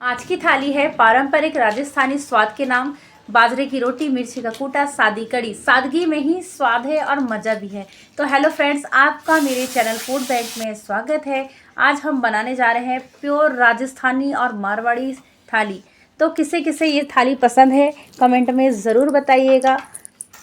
आज की थाली है पारंपरिक राजस्थानी स्वाद के नाम बाजरे की रोटी, मिर्ची का कूटा, सादी कड़ी। सादगी में ही स्वाद है और मज़ा भी है। तो हेलो फ्रेंड्स, आपका मेरे चैनल फूड बैंक में स्वागत है। आज हम बनाने जा रहे हैं प्योर राजस्थानी और मारवाड़ी थाली। तो किसे किसे ये थाली पसंद है कमेंट में ज़रूर बताइएगा।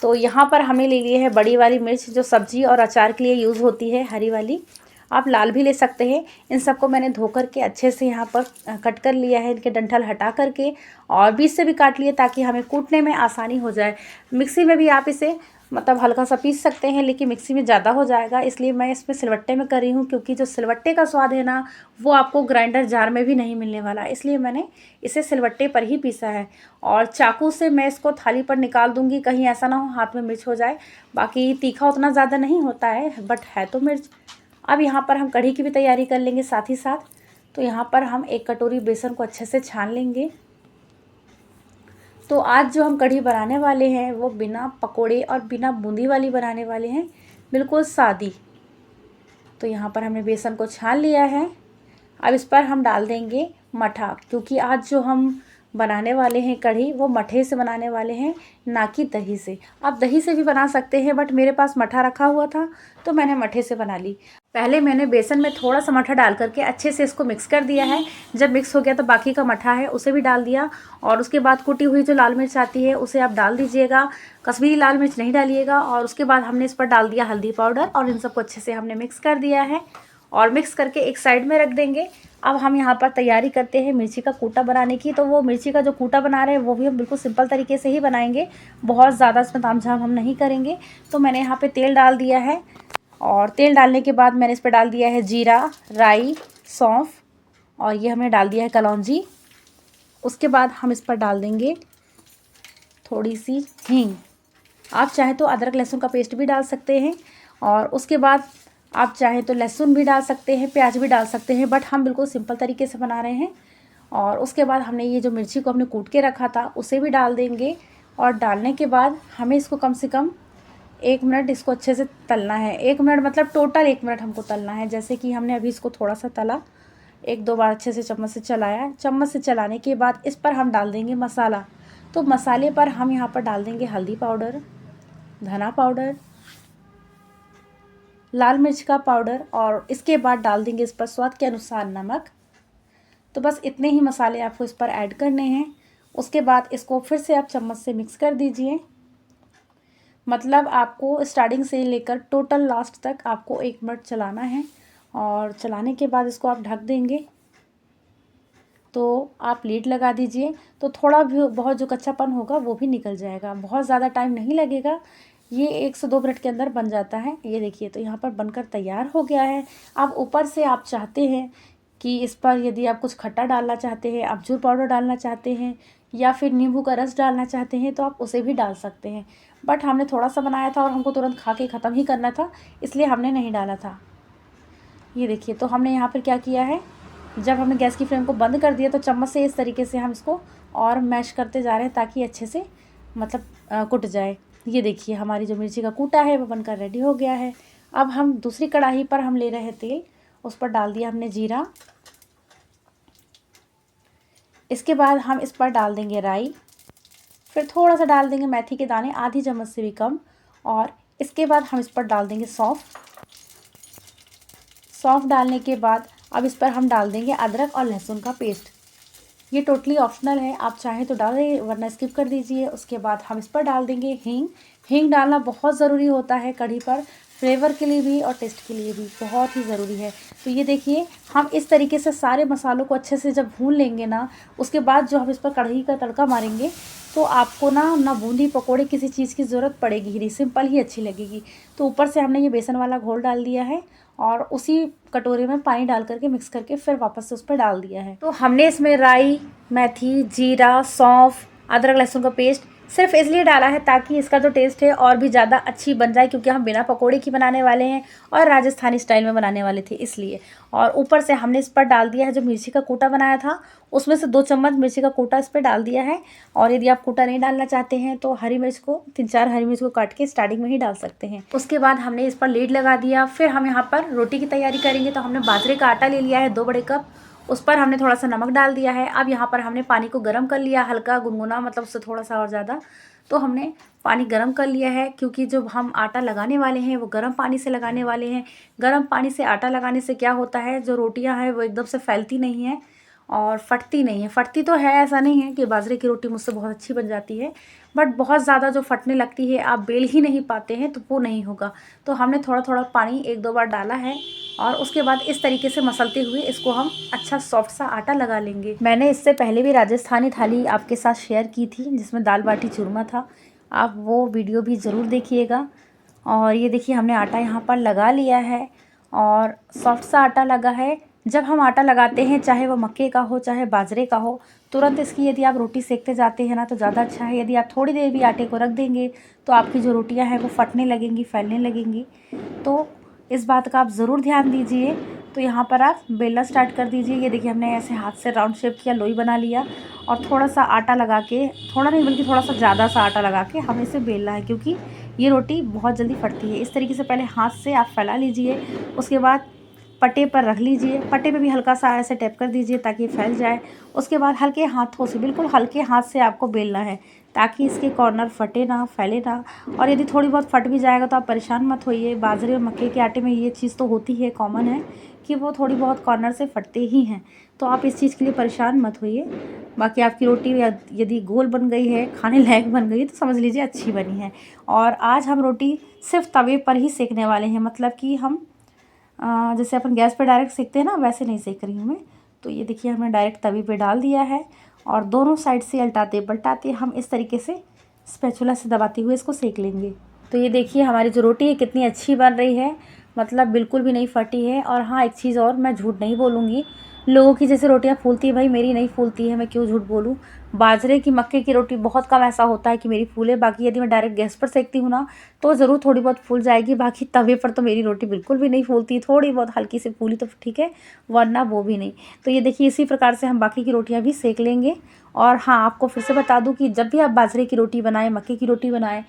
तो यहाँ पर हमें ले लिए है बड़ी वाली मिर्च, जो सब्जी और अचार के लिए यूज़ होती है। हरी वाली आप लाल भी ले सकते हैं। इन सबको मैंने धो करके अच्छे से यहाँ पर कट कर लिया है, इनके डंठल हटा करके, और बीच से भी काट लिए ताकि हमें कूटने में आसानी हो जाए। मिक्सी में भी आप इसे मतलब हल्का सा पीस सकते हैं, लेकिन मिक्सी में ज़्यादा हो जाएगा, इसलिए मैं इसमें सिलवट्टे में कर रही हूँ, क्योंकि जो सिलवट्टे का स्वाद है ना, वो आपको ग्राइंडर जार में भी नहीं मिलने वाला, इसलिए मैंने इसे सिलवट्टे पर ही पीसा है। और चाकू से मैं इसको थाली पर निकाल दूँगी, कहीं ऐसा ना हो हाथ में मिर्च हो जाए। बाकी तीखा उतना ज़्यादा नहीं होता है, बट है तो मिर्च। अब यहाँ पर हम कढ़ी की भी तैयारी कर लेंगे साथ ही साथ। तो यहाँ पर हम 1 कटोरी बेसन को अच्छे से छान लेंगे। तो आज जो हम कढ़ी बनाने वाले हैं वो बिना पकोड़े और बिना बूंदी वाली बनाने वाले हैं, बिल्कुल सादी। तो यहाँ पर हमने बेसन को छान लिया है। अब इस पर हम डाल देंगे मठा, क्योंकि आज जो हम बनाने वाले हैं कढ़ी, वो मठे से बनाने वाले हैं, ना कि दही से। आप दही से भी बना सकते हैं, बट मेरे पास मठा रखा हुआ था तो मैंने मठे से बना ली। पहले मैंने बेसन में थोड़ा सा मठा डाल करके अच्छे से इसको मिक्स कर दिया है। जब मिक्स हो गया तो बाकी का मठा है उसे भी डाल दिया, और उसके बाद कुटी हुई जो लाल मिर्च आती है उसे आप डाल दीजिएगा। कश्मीरी लाल मिर्च नहीं डालिएगा। और उसके बाद हमने इस पर डाल दिया हल्दी पाउडर, और इन सबको अच्छे से हमने मिक्स कर दिया है, और मिक्स करके एक साइड में रख देंगे। अब हम यहाँ पर तैयारी करते हैं मिर्ची का कूटा बनाने की। तो वो मिर्ची का जो कूटा बना रहे हैं वो भी हम बिल्कुल सिंपल तरीके से ही बनाएंगे, बहुत ज़्यादा इसमें तामझाम हम नहीं करेंगे। तो मैंने यहाँ पे तेल डाल दिया है, और तेल डालने के बाद मैंने इस पर डाल दिया है जीरा, राई, सौंफ, और ये हमने डाल दिया है कलौंजी। उसके बाद हम इस पर डाल देंगे थोड़ी सी हींग। आप चाहे तो अदरक लहसुन का पेस्ट भी डाल सकते हैं, और उसके बाद आप चाहे तो लहसुन भी डाल सकते हैं, प्याज भी डाल सकते हैं, बट हम बिल्कुल सिंपल तरीके से बना रहे हैं। और उसके बाद हमने ये जो मिर्ची को हमने कूट के रखा था उसे भी डाल देंगे, और डालने के बाद हमें इसको कम से कम 1 मिनट इसको अच्छे से तलना है। 1 मिनट मतलब टोटल 1 मिनट हमको तलना है। जैसे कि हमने अभी इसको थोड़ा सा तला, 1-2 बार अच्छे से चम्मच से चलाया। चम्मच से चलाने के बाद इस पर हम डाल देंगे मसाला। तो मसाले पर हम यहाँ पर डाल देंगे हल्दी पाउडर, धना पाउडर, लाल मिर्च का पाउडर, और इसके बाद डाल देंगे इस पर स्वाद के अनुसार नमक। तो बस इतने ही मसाले आपको इस पर ऐड करने हैं। उसके बाद इसको फिर से आप चम्मच से मिक्स कर दीजिए। मतलब आपको स्टार्टिंग से लेकर टोटल लास्ट तक आपको 1 मिनट चलाना है, और चलाने के बाद इसको आप ढक देंगे। तो आप लीड लगा दीजिए, तो थोड़ा भी बहुत जो कच्चापन होगा वो भी निकल जाएगा। बहुत ज़्यादा टाइम नहीं लगेगा, ये 1 से 2 मिनट के अंदर बन जाता है। ये देखिए, तो यहाँ पर बनकर तैयार हो गया है। अब ऊपर से आप चाहते हैं कि इस पर यदि आप कुछ खट्टा डालना चाहते हैं, अमचूर पाउडर डालना चाहते हैं, या फिर नींबू का रस डालना चाहते हैं, तो आप उसे भी डाल सकते हैं। बट हमने थोड़ा सा बनाया था और हमको तुरंत खा के ख़त्म ही करना था, इसलिए हमने नहीं डाला था। ये देखिए, तो हमने यहाँ पर क्या किया है, जब हमने गैस की फ्लेम को बंद कर दिया तो चम्मच से इस तरीके से हम इसको और मैश करते जा रहे हैं, ताकि अच्छे से मतलब कुट जाए। ये देखिए, हमारी जो मिर्ची का कूटा है वो बनकर रेडी हो गया है। अब हम दूसरी कढ़ाई पर हम ले रहे हैं तेल, उस पर डाल दिया हमने जीरा। इसके बाद हम इस पर डाल देंगे राई, फिर थोड़ा सा डाल देंगे मेथी के दाने, आधी चम्मच से भी कम, और इसके बाद हम इस पर डाल देंगे सौंफ। सौंफ डालने के बाद अब इस पर हम डाल देंगे अदरक और लहसुन का पेस्ट। ये टोटली ऑप्शनल है, आप चाहें तो डालें वरना स्किप कर दीजिए। उसके बाद हम इस पर डाल देंगे हींग। हींग डालना बहुत ज़रूरी होता है कढ़ी पर, फ्लेवर के लिए भी और टेस्ट के लिए भी बहुत ही ज़रूरी है। तो ये देखिए, हम इस तरीके से सारे मसालों को अच्छे से जब भून लेंगे ना, उसके बाद जो हम इस पर कढ़ी का तड़का मारेंगे, तो आपको ना बूंदी पकोड़े किसी चीज़ की ज़रूरत पड़ेगी ही नहीं, सिंपल ही अच्छी लगेगी। तो ऊपर से हमने ये बेसन वाला घोल डाल दिया है, और उसी कटोरे में पानी डाल करके मिक्स करके फिर वापस से उस पर डाल दिया है। तो हमने इसमें राई, मेथी, जीरा, सौंफ, अदरक लहसुन का पेस्ट सिर्फ इसलिए डाला है ताकि इसका जो टेस्ट है और भी ज़्यादा अच्छी बन जाए, क्योंकि हम बिना पकोड़े की बनाने वाले हैं और राजस्थानी स्टाइल में बनाने वाले थे, इसलिए। और ऊपर से हमने इस पर डाल दिया है जो मिर्ची का कूटा बनाया था, उसमें से 2 चम्मच मिर्ची का कूटा इस पर डाल दिया है। और यदि आप कूटा नहीं डालना चाहते हैं तो हरी मिर्च को 3-4 हरी मिर्च को काट के स्टार्टिंग में ही डाल सकते हैं। उसके बाद हमने इस पर लीड लगा दिया। फिर हम यहाँ पर रोटी की तैयारी करेंगे। तो हमने बाजरे का आटा ले लिया है 2 बड़े कप, उस पर हमने थोड़ा सा नमक डाल दिया है। अब यहाँ पर हमने पानी को गर्म कर लिया, हल्का गुनगुना, मतलब उससे थोड़ा सा और ज़्यादा। तो हमने पानी गर्म कर लिया है, क्योंकि जो हम आटा लगाने वाले हैं वो गर्म पानी से लगाने वाले हैं। गर्म पानी से आटा लगाने से क्या होता है, जो रोटियां हैं वो एकदम से फैलती नहीं हैं और फटती नहीं है। फटती तो है, ऐसा नहीं है कि बाजरे की रोटी मुझसे बहुत अच्छी बन जाती है, बट बहुत ज़्यादा जो फटने लगती है, आप बेल ही नहीं पाते हैं, तो वो नहीं होगा। तो हमने थोड़ा थोड़ा पानी 1-2 बार डाला है और उसके बाद इस तरीके से मसलते हुए इसको हम अच्छा सॉफ्ट सा आटा लगा लेंगे। मैंने इससे पहले भी राजस्थानी थाली आपके साथ शेयर की थी, जिसमें दाल बाटी चूरमा था। आप वो वीडियो भी ज़रूर देखिएगा। और ये देखिए हमने आटा यहाँ पर लगा लिया है और सॉफ्ट सा आटा लगा है। जब हम आटा लगाते हैं, चाहे वो मक्के का हो चाहे बाजरे का हो, तुरंत इसकी यदि आप रोटी सेकते जाते हैं ना तो ज़्यादा अच्छा है। यदि आप थोड़ी देर भी आटे को रख देंगे तो आपकी जो रोटियां हैं वो फटने लगेंगी, फैलने लगेंगी। तो इस बात का आप ज़रूर ध्यान दीजिए। तो यहाँ पर आप बेलना स्टार्ट कर दीजिए। ये देखिए हमने ऐसे हाथ से राउंड शेप किया, लोई बना लिया और थोड़ा सा आटा लगा के, थोड़ा नहीं बल्कि थोड़ा सा ज़्यादा सा आटा लगा के हमें इसे बेलना है, क्योंकि ये रोटी बहुत जल्दी फटती है। इस तरीके से पहले हाथ से आप फैला लीजिए, उसके बाद पट्टे पर रख लीजिए। पट्टे पे भी हल्का सा ऐसे टैप कर दीजिए ताकि फैल जाए। उसके बाद हल्के हाथों से, बिल्कुल हल्के हाथ से आपको बेलना है, ताकि इसके कॉर्नर फटे ना, फैले ना। और यदि थोड़ी बहुत फट भी जाएगा तो आप परेशान मत होइए। बाजरे और मक्के के आटे में ये चीज़ तो होती है, कॉमन है कि वो थोड़ी बहुत कॉर्नर से फटते ही हैं। तो आप इस चीज़ के लिए परेशान मत होइए। बाकी आपकी रोटी यदि गोल बन गई है, खाने लायक बन गई है, तो समझ लीजिए अच्छी बनी है। और आज हम रोटी सिर्फ तवे पर ही सेकने वाले हैं, मतलब कि हम जैसे अपन गैस पे डायरेक्ट सेकते हैं ना, वैसे नहीं सेक रही हूँ मैं। तो ये देखिए हमने डायरेक्ट तवे पे डाल दिया है और दोनों साइड से उल्टाते पलटाते हम इस तरीके से स्पैचुला से दबाते हुए इसको सेक लेंगे। तो ये देखिए हमारी जो रोटी है कितनी अच्छी बन रही है, मतलब बिल्कुल भी नहीं फटी है। और हाँ, एक चीज़ और, मैं झूठ नहीं बोलूँगी। लोगों की जैसे रोटियां फूलती है, भाई मेरी नहीं फूलती है, मैं क्यों झूठ बोलूँ। बाजरे की, मक्के की रोटी बहुत कम ऐसा होता है कि मेरी फूले। बाकी यदि मैं डायरेक्ट गैस पर सेकती हूँ ना तो ज़रूर थोड़ी बहुत फूल जाएगी। बाकी तवे पर तो मेरी रोटी बिल्कुल भी नहीं फूलती। थोड़ी बहुत हल्की सी फूली तो ठीक है, वरना वो भी नहीं। तो ये देखिए इसी प्रकार से हम बाकी की रोटियां भी सेक लेंगे। और हाँ, आपको फिर से बता दूं कि जब भी आप बाजरे की रोटी बनाएं, मक्के की रोटी बनाएं,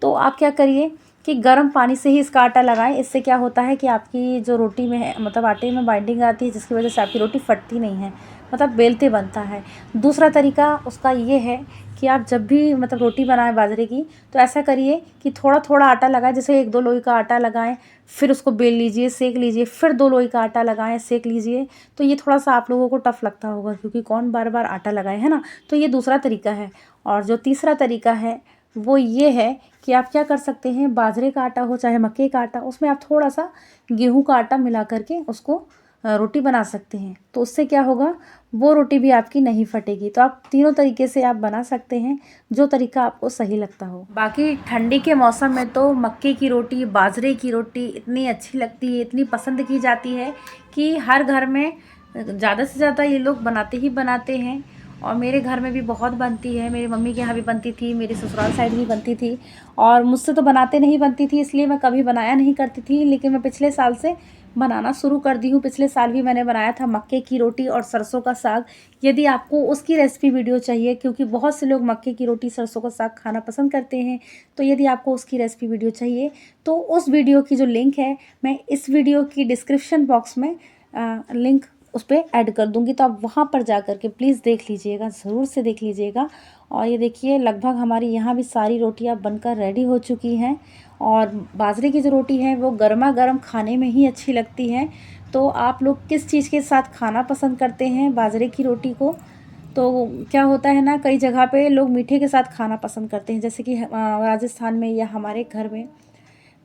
तो आप क्या करिए कि गर्म पानी से ही इसका आटा लगाएं। इससे क्या होता है कि आपकी जो रोटी में है, मतलब आटे में बाइंडिंग आती है, जिसकी वजह से आपकी रोटी फटती नहीं है, मतलब बेलते बनता है। दूसरा तरीका उसका ये है कि आप जब भी मतलब रोटी बनाएं बाजरे की, तो ऐसा करिए कि थोड़ा थोड़ा आटा लगाएं। जैसे 1-2 लोई का आटा लगाएं, फिर उसको बेल लीजिए, सेक लीजिए, फिर 2 लोई का आटा लगाएं, सेक लीजिए। तो ये थोड़ा सा आप लोगों को टफ लगता होगा, क्योंकि कौन बार बार आटा लगाए, है ना। तो ये दूसरा तरीका है। और जो तीसरा तरीका है वो ये है कि आप क्या कर सकते हैं, बाजरे का आटा हो चाहे मक्के का आटा, उसमें आप थोड़ा सा गेहूं का आटा मिला करके उसको रोटी बना सकते हैं। तो उससे क्या होगा, वो रोटी भी आपकी नहीं फटेगी। तो आप तीनों तरीके से आप बना सकते हैं, जो तरीका आपको सही लगता हो। बाकी ठंडी के मौसम में तो मक्के की रोटी, बाजरे की रोटी इतनी अच्छी लगती है, इतनी पसंद की जाती है कि हर घर में ज़्यादा से ज़्यादा ये लोग बनाते ही बनाते हैं। और मेरे घर में भी बहुत बनती है, मेरी मम्मी के यहाँ भी बनती थी, मेरे ससुराल साइड भी बनती थी। और मुझसे तो बनाते नहीं बनती थी, इसलिए मैं कभी बनाया नहीं करती थी। लेकिन मैं पिछले साल से बनाना शुरू कर दी हूँ। पिछले साल भी मैंने बनाया था मक्के की रोटी और सरसों का साग। यदि आपको उसकी रेसिपी वीडियो चाहिए, क्योंकि बहुत से लोग मक्के की रोटी, सरसों का साग खाना पसंद करते हैं, तो यदि आपको उसकी रेसिपी वीडियो चाहिए तो उस वीडियो की जो लिंक है, मैं इस वीडियो की डिस्क्रिप्शन बॉक्स में लिंक उस पर ऐड कर दूंगी। तो आप वहाँ पर जा कर के प्लीज़ देख लीजिएगा, ज़रूर से देख लीजिएगा। और ये देखिए लगभग हमारी यहाँ भी सारी रोटियाँ बनकर रेडी हो चुकी हैं। और बाजरे की जो रोटी है वो गर्मा गर्म खाने में ही अच्छी लगती है। तो आप लोग किस चीज़ के साथ खाना पसंद करते हैं बाजरे की रोटी को? तो क्या होता है ना, कई जगह पे लोग मीठे के साथ खाना पसंद करते हैं, जैसे कि राजस्थान में या हमारे घर में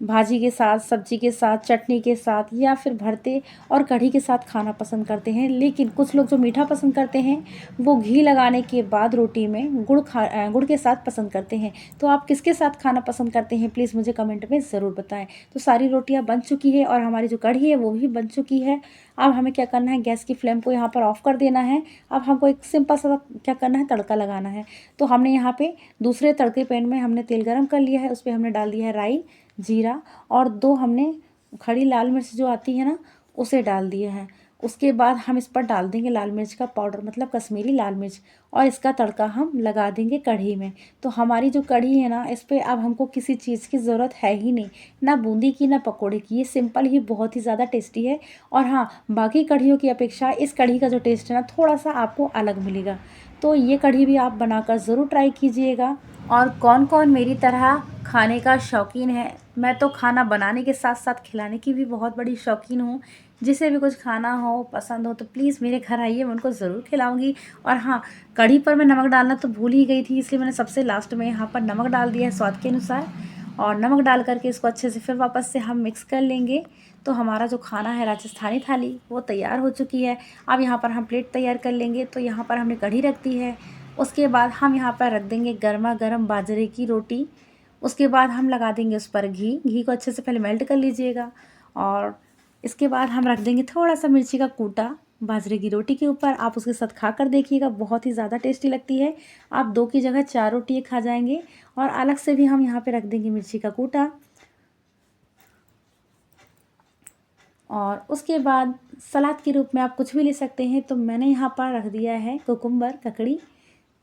भाजी के साथ, सब्जी के साथ, चटनी के साथ, या फिर भरते और कढ़ी के साथ खाना पसंद करते हैं। लेकिन कुछ लोग जो मीठा पसंद करते हैं वो घी लगाने के बाद रोटी में गुड़ के साथ पसंद करते हैं। तो आप किसके साथ खाना पसंद करते हैं, प्लीज़ मुझे कमेंट में ज़रूर बताएं। तो सारी रोटियां बन चुकी है और हमारी जो कढ़ी है वो भी बन चुकी है। अब हमें क्या करना है, गैस की फ्लेम को यहाँ पर ऑफ कर देना है। अब हमको एक सिंपल सा क्या करना है, तड़का लगाना है। तो हमने यहाँ पे दूसरे तड़के पैन में हमने तेल गरम कर लिया है, उस पर हमने डाल दिया है राई, जीरा और 2 हमने खड़ी लाल मिर्च जो आती है ना, उसे डाल दिया है। उसके बाद हम इस पर डाल देंगे लाल मिर्च का पाउडर, मतलब कश्मीरी लाल मिर्च, और इसका तड़का हम लगा देंगे कढ़ी में। तो हमारी जो कढ़ी है ना, इस पर अब हमको किसी चीज़ की ज़रूरत है ही नहीं, ना बूंदी की ना पकोड़े की। ये सिंपल ही बहुत ही ज़्यादा टेस्टी है। और हाँ, बाकी कढ़ियों की अपेक्षा इस कढ़ी का जो टेस्ट है ना, थोड़ा सा आपको अलग मिलेगा। तो ये कढ़ी भी आप बनाकर ज़रूर ट्राई कीजिएगा। और कौन कौन मेरी तरह खाने का शौकीन है? मैं तो खाना बनाने के साथ साथ खिलाने की भी बहुत बड़ी शौकीन हूँ। जिसे भी कुछ खाना हो, पसंद हो, तो प्लीज़ मेरे घर आइए, मैं उनको ज़रूर खिलाऊंगी। और हाँ, कढ़ी पर मैं नमक डालना तो भूल ही गई थी, इसलिए मैंने सबसे लास्ट में यहाँ पर नमक डाल दिया है स्वाद के अनुसार। और नमक डाल करके इसको अच्छे से फिर वापस से हम मिक्स कर लेंगे। तो हमारा जो खाना है राजस्थानी थाली, वो तैयार हो चुकी है। अब यहाँ पर हम प्लेट तैयार कर लेंगे। तो यहाँ पर हमने कढ़ी रख दी है। उसके बाद हम यहाँ पर रख देंगे गर्मा गर्म बाजरे की रोटी। उसके बाद हम लगा देंगे उस पर घी को अच्छे से पहले मेल्ट कर लीजिएगा। और इसके बाद हम रख देंगे थोड़ा सा मिर्ची का कूटा बाजरे की रोटी के ऊपर। आप उसके साथ खा कर देखिएगा, बहुत ही ज़्यादा टेस्टी लगती है। आप 2 की जगह 4 रोटी खा जाएंगे। और अलग से भी हम यहाँ पे रख देंगे मिर्ची का कूटा। और उसके बाद सलाद के रूप में आप कुछ भी ले सकते हैं। तो मैंने यहाँ पर रख दिया है कुकुम्बर, ककड़ी।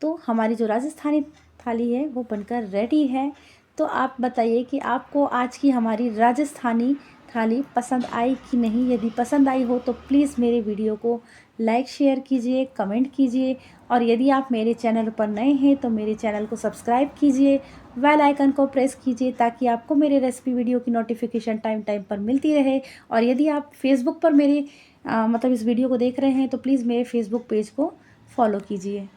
तो हमारी जो राजस्थानी थाली है वो बनकर रेडी है। तो आप बताइए कि आपको आज की हमारी राजस्थानी थाली पसंद आई कि नहीं। यदि पसंद आई हो तो प्लीज़ मेरे वीडियो को लाइक शेयर कीजिए, कमेंट कीजिए। और यदि आप मेरे चैनल पर नए हैं तो मेरे चैनल को सब्सक्राइब कीजिए, बेल आइकन को प्रेस कीजिए, ताकि आपको मेरे रेसिपी वीडियो की नोटिफिकेशन टाइम टाइम पर मिलती रहे। और यदि आप फेसबुक पर मेरे मतलब इस वीडियो को देख रहे हैं तो प्लीज़ मेरे फेसबुक पेज को फॉलो कीजिए।